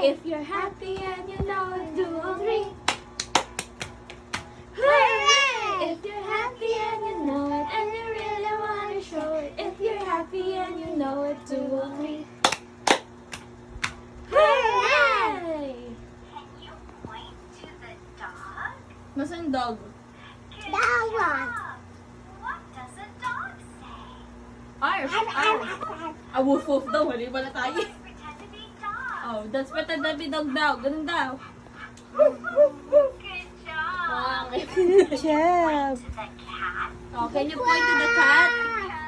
If you're happy and you know it, do a three. Hooray! If you're happy and you know it, and you really wanna show it. If you're happy and you know it, do a three. Hooray! Can you point to the dog? Nasaan dog? Good That one. job. What does a dog say? Arf! Arf! Ah, woof woof daw. Huli pala tayo. Let's pretend to be dogs. Oh, that's pretend to be dog daw. Ganun daw. Good job. Okay. Good job. To the cat. Oh, can you point to the cat? Yeah.